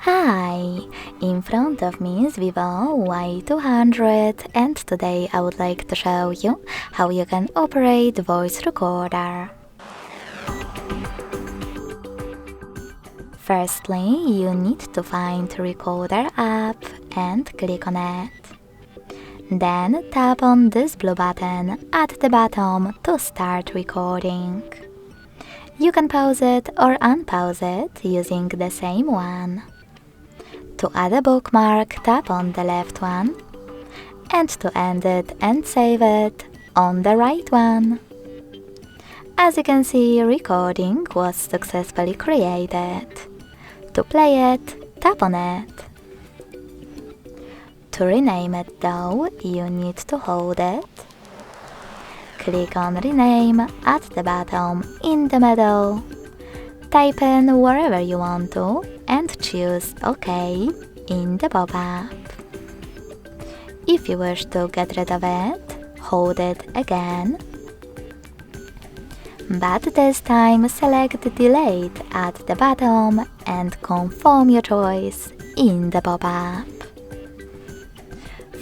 Hi! In front of me is VIVO Y200 and today I would like to show you how you can operate the voice recorder. Firstly, you need to find the Recorder app and click on it. Then tap on this blue button at the bottom to start recording. You can pause it or unpause it using the same one. To add a bookmark, tap on the left one, and to end it and save it, on the right one. As you can see, recording was successfully created. To play it, tap on it. To rename it though, you need to hold it. Click on Rename at the bottom in the middle. Type in wherever you want to and choose OK in the pop-up. If you wish to get rid of it, hold it again. But this time select Delete at the bottom and confirm your choice in the pop-up.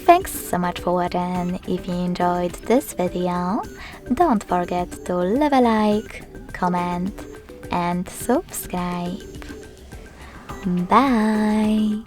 Thanks so much for watching. If you enjoyed this video, don't forget to leave a like, comment and subscribe. Bye!